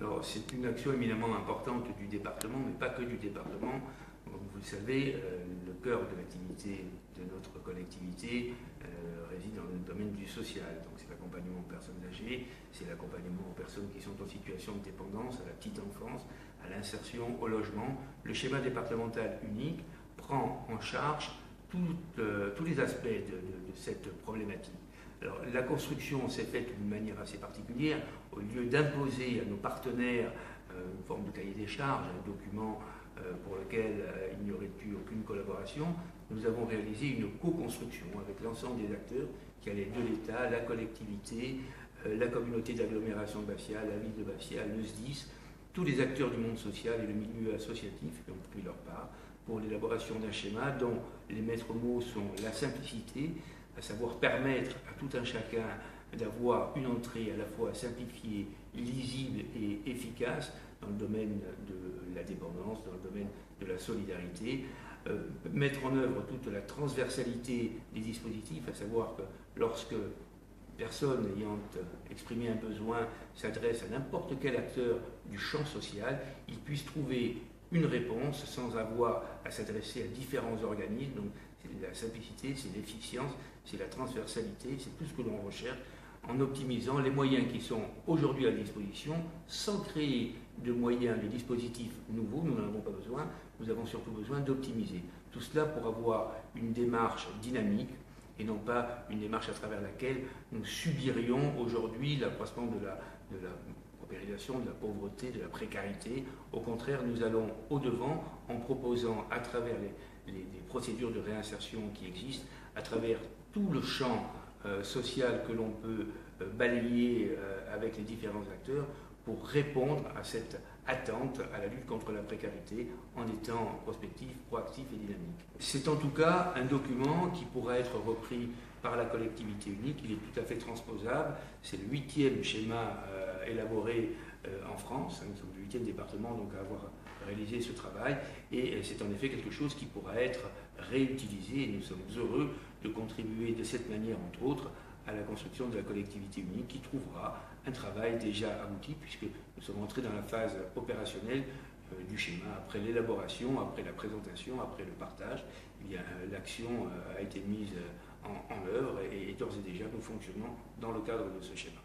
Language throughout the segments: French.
Alors, c'est une action éminemment importante du département, mais pas que du département. Comme vous le savez, le cœur de l'activité de notre collectivité réside dans le domaine du social. Donc, c'est l'accompagnement aux personnes âgées, c'est l'accompagnement aux personnes qui sont en situation de dépendance, à la petite enfance, à l'insertion, au logement. Le schéma départemental unique prend en charge tous les aspects de cette problématique. Alors, la construction s'est faite d'une manière assez particulière. Au lieu d'imposer à nos partenaires une forme de cahier des charges, un document pour lequel il n'y aurait eu aucune collaboration, nous avons réalisé une co-construction avec l'ensemble des acteurs qui allaient de l'État, la collectivité, la communauté d'agglomération de Bastia, la ville de Bastia, le SDIS, tous les acteurs du monde social et le milieu associatif qui ont pris leur part pour l'élaboration d'un schéma dont les maîtres mots sont la simplicité, à savoir permettre à tout un chacun d'avoir une entrée à la fois simplifiée, lisible et efficace dans le domaine de la dépendance, dans le domaine de la solidarité, mettre en œuvre toute la transversalité des dispositifs, à savoir que lorsque personne ayant exprimé un besoin s'adresse à n'importe quel acteur du champ social, il puisse trouver une réponse sans avoir à s'adresser à différents organismes. Donc, c'est la simplicité, c'est l'efficience, c'est la transversalité, c'est tout ce que l'on recherche en optimisant les moyens qui sont aujourd'hui à disposition, sans créer de moyens, de dispositifs nouveaux. Nous n'en avons pas besoin, nous avons surtout besoin d'optimiser. Tout cela pour avoir une démarche dynamique et non pas une démarche à travers laquelle nous subirions aujourd'hui l'accroissement de la paupérisation, de la pauvreté, de la précarité. Au contraire, nous allons au-devant en proposant à travers les procédures de réinsertion qui existent, à travers tout le champ social que l'on peut balayer avec les différents acteurs pour répondre à cette attente à la lutte contre la précarité en étant prospectif, proactif et dynamique. C'est en tout cas un document qui pourra être repris par la collectivité unique, il est tout à fait transposable, c'est le 8e schéma élaboré en France, nous sommes le 8e département donc à avoir réalisé ce travail et c'est en effet quelque chose qui pourra être réutilisé et nous sommes heureux de contribuer de cette manière entre autres à la construction de la collectivité unique qui trouvera un travail déjà abouti puisque nous sommes entrés dans la phase opérationnelle du schéma. Après l'élaboration, après la présentation, après le partage, l'action a été mise en œuvre et d'ores et déjà nous fonctionnons dans le cadre de ce schéma.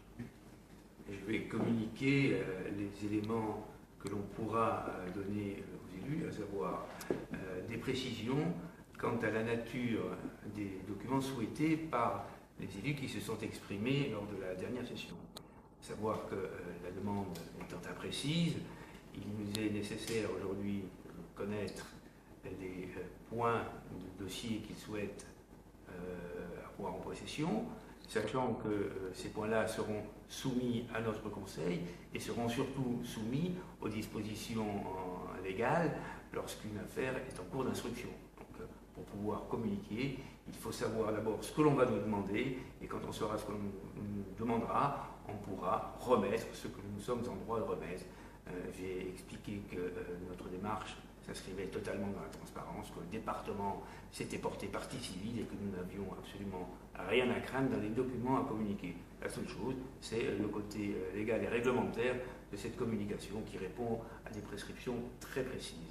Je vais communiquer les éléments que l'on pourra donner aux élus, à savoir des précisions quant à la nature des documents souhaités par les élus qui se sont exprimés lors de la dernière session. Savoir que la demande étant imprécise, il nous est nécessaire aujourd'hui de connaître les points de dossier qu'ils souhaitent avoir en possession, sachant que ces points-là seront soumis à notre conseil et seront surtout soumis aux dispositions légales lorsqu'une affaire est en cours d'instruction. Donc, pour pouvoir communiquer, il faut savoir d'abord ce que l'on va nous demander et quand on saura ce que l'on nous demandera, on pourra remettre ce que nous sommes en droit de remettre. J'ai expliqué que notre démarche s'inscrivait totalement dans la transparence, que le département s'était porté partie civile et que nous n'avions absolument rien à craindre dans les documents à communiquer. La seule chose, c'est le côté légal et réglementaire de cette communication qui répond à des prescriptions très précises.